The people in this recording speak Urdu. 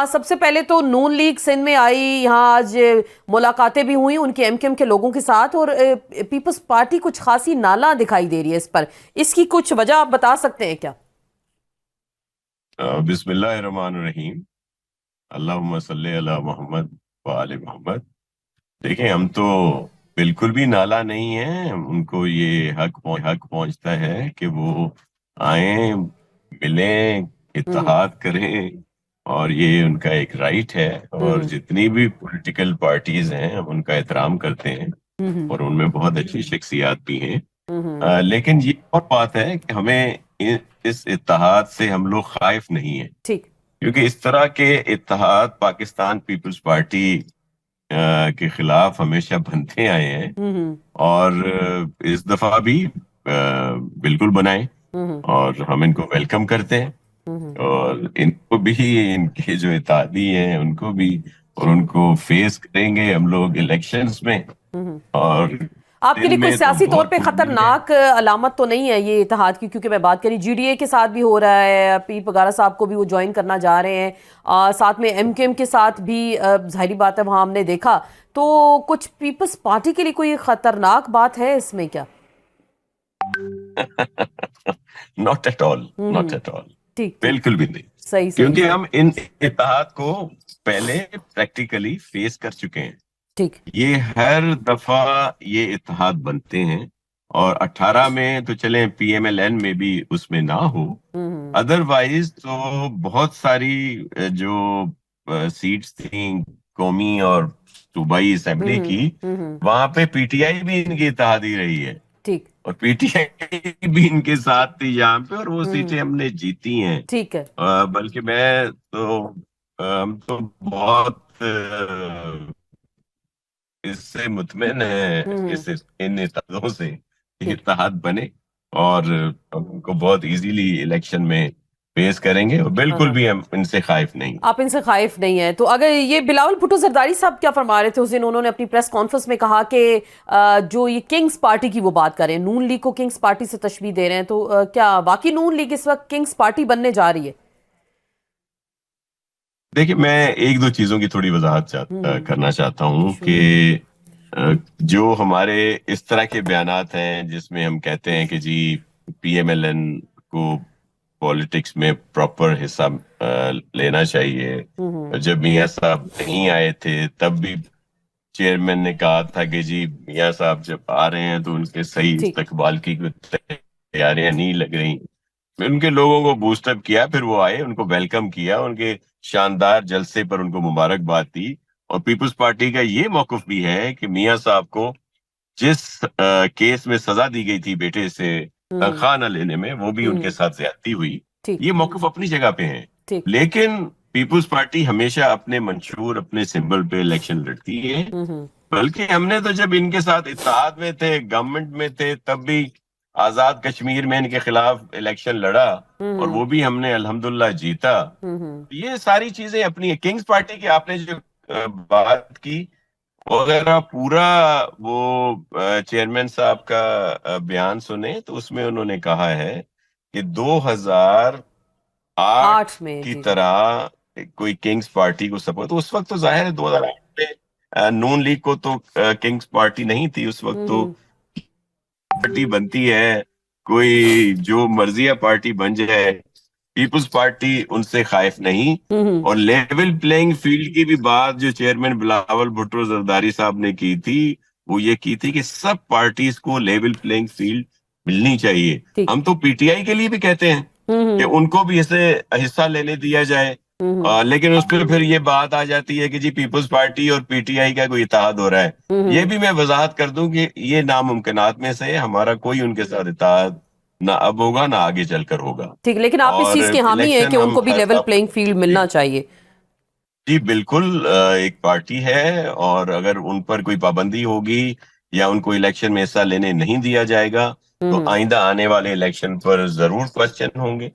سب سے پہلے تو نون لیگ سندھ میں آئی، یہاں آج ملاقاتیں بھی ہوئیں ان کے ایم کیو ایم کے لوگوں کے ساتھ، اور پیپلز پارٹی کچھ خاصی نالاں دکھائی دے رہی ہے اس پر، اس کی کچھ وجہ آپ بتا سکتے ہیں کیا؟ بسم اللہ الرحمن الرحیم، اللہم صلی علی محمد وآل محمد۔ دیکھیں، ہم تو بالکل بھی نالا نہیں ہیں، ان کو یہ حق پہنچتا ہے کہ وہ آئیں، ملیں، ہوں اتحاد کریں، اور یہ ان کا ایک رائٹ ہے۔ اور ہوں جتنی بھی پولیٹیکل پارٹیز ہیں ہم ان کا احترام کرتے ہیں، ہوں اور ان میں بہت اچھی شخصیات بھی ہیں۔ ہوں لیکن یہ اور بات ہے کہ ہمیں اس اتحاد سے ہم لوگ خائف نہیں ہیں، ٹھیک۔ کیونکہ اس طرح کے اتحاد پاکستان پیپلز پارٹی کے خلاف ہمیشہ بنتے آئے ہیں، ہوں اور اس دفعہ بھی بالکل بنائیں، ہوں اور ہم ان کو ویلکم کرتے ہیں، ہوں اور ان کو بھی، ان کے جو اتحادی ہیں ان کو بھی، اور ان کو فیس کریں گے ہم لوگ الیکشنز میں۔ ہوں اور آپ کے لیے دن کوئی میں تو سیاسی طور بہت پہ امید ہے۔ خطرناک علامت تو نہیں ہے یہ اتحاد کی؟ کیونکہ میں بات کری جی ڈی اے کے ساتھ بھی ہو رہا ہے، پیر پگارا صاحب کو بھی وہ جوائن کرنا جا رہے ہیں، ساتھ میں ایم کیو ایم کے ساتھ بھی ظاہری بات ہے وہاں ہم نے دیکھا، تو کچھ پیپلز پارٹی کے لیے کوئی خطرناک بات ہے اس میں کیا؟ ناٹ ایٹ آل، ناٹ ہوں ایٹ آل، ٹھیک ٹھیک، بالکل بھی نہیں، صحیح صحیح کیونکہ صحیح، ہم ان اتحاد کو پہلے پریکٹیکلی فیس کر چکے ہیں۔ ٹھیک۔ یہ ہر دفعہ یہ اتحاد بنتے ہیں، اور 18 میں تو چلیں پی ایم ایل این میں بھی اس میں نہ ہو، ہوں ادروائز تو بہت ساری جو سیٹس تھیں قومی اور صوبائی اسمبلی ہوں کی، ہوں وہاں پہ پی ٹی آئی بھی ان کی اتحادی رہی ہے، ٹھیک۔ اور پی ٹی آئی بھی ان کے ساتھ تھی یہاں پہ، اور وہ ہوں سیٹیں ہم نے جیتی ہیں۔ ٹھیک ہے۔ بلکہ میں تو ہم تو بہت اس سے مطمئن ہیں، ہوں ان اتحادوں سے کہ ٹھیک۔ اتحاد بنے، اور ہم ان کو بہت ایزیلی الیکشن میں فیس کریں گے، اور ہاں بالکل ہاں، بھی ہم ان سے خائف نہیں۔ آپ ان سے خائف نہیں ہیں تو اگر یہ بلاول بھٹو زرداری صاحب کیا فرما رہے تھے اس دن؟ انہوں نے اپنی پریس کانفرنس میں کہا کہ جو یہ کنگز پارٹی کی وہ بات کریں، نون لیگ کو کنگز پارٹی سے تشبیہ دے رہے ہیں، تو کیا واقعی نون لیگ اس وقت کنگز پارٹی بننے جا رہی ہے؟ دیکھیں، میں ایک دو چیزوں کی تھوڑی وضاحت ہوں کرنا چاہتا ہوں شور۔ کہ جو ہمارے اس طرح کے بیانات ہیں جس میں ہم کہتے ہیں کہ جی پی ایم ایل این کو پالیٹکس میں پراپر حصہ لینا چاہیے، ہوں جب میاں صاحب نہیں آئے تھے تب بھی چیئرمین نے کہا تھا کہ جی میاں صاحب جب آ رہے ہیں تو ان کے صحیح ٹھیک۔ استقبال کی کوئی تیاریاں نہیں لگ رہی۔ ان کے لوگوں کو بوسٹ اپ کیا، پھر وہ آئے، ان کو ویلکم کیا، ان کے شاندار جلسے پر ان کو مبارکباد دی۔ اور پیپلز پارٹی کا یہ موقف بھی ہے کہ میاں صاحب کو جس کیس میں سزا دی گئی تھی بیٹے سے ہوں تنخواہ نہ لینے میں، وہ بھی ان کے ہوں ساتھ زیادتی ہوئی، ٹھیک یہ موقف اپنی جگہ پہ ہیں۔ ٹھیک۔ لیکن پیپلز پارٹی ہمیشہ اپنے منشور، اپنے سمبل پہ الیکشن لڑتی ہے، ہوں بلکہ ہم نے تو جب ان کے ساتھ اتحاد میں تھے، گورنمنٹ میں تھے، تب بھی آزاد کشمیر میں ان کے خلاف الیکشن لڑا، اور ہوں وہ بھی ہم نے الحمدللہ جیتا۔ ہوں یہ ساری چیزیں اپنی کنگز پارٹی کی آپ نے جو بات کی، وہ اگر آپ پورا وہ چیئرمین صاحب کا بیان سنیں تو اس میں انہوں نے کہا ہے کہ 2008 آٹھ میں کی جی جی۔ طرح کوئی کنگز پارٹی کو سپورٹ، تو اس وقت تو ظاہر ہے 2008 میں نون لیگ کو تو کنگز پارٹی نہیں تھی، اس وقت تو ہوں پارٹی بنتی ہے، کوئی جو مرضیہ پارٹی بن جائے، پیپلز پارٹی ان سے خائف نہیں۔ ہوں اور لیول پلینگ فیلڈ کی بھی بات جو چیئرمین بلاول بھٹو زرداری صاحب نے کی تھی، وہ یہ کی تھی کہ سب پارٹیز کو لیول پلینگ فیلڈ ملنی چاہیے۔ ٹھیک۔ ہم تو پی ٹی آئی کے لیے بھی کہتے ہیں کہ ہوں ان کو بھی اسے حصہ لینے دیا جائے، ہوں لیکن اس پہ پھر یہ بات آ جاتی ہے کہ جی پیپلز پارٹی اور پی ٹی آئی کا کوئی اتحاد ہو رہا ہے۔ یہ ہوں بھی میں وضاحت کر دوں کہ یہ ناممکنات میں سے ہمارا کوئی ان کے ساتھ اتحاد نہ اب ہوگا نہ آگے چل کر ہوگا۔ ٹھیک، لیکن آپ اس اور چیز کے حامی ہیں کہ الیکشن ان ہم کو بھی ہر لیول دفعہ، پلینگ فیلڈ جی ملنا چاہیے؟ جی بالکل، ایک پارٹی ہے، اور اگر ان پر کوئی پابندی ہوگی یا ان کو الیکشن میں حصہ لینے نہیں دیا جائے گا تو ہوں آئندہ آنے والے الیکشن پر ضرور کوشچن ہوں گے۔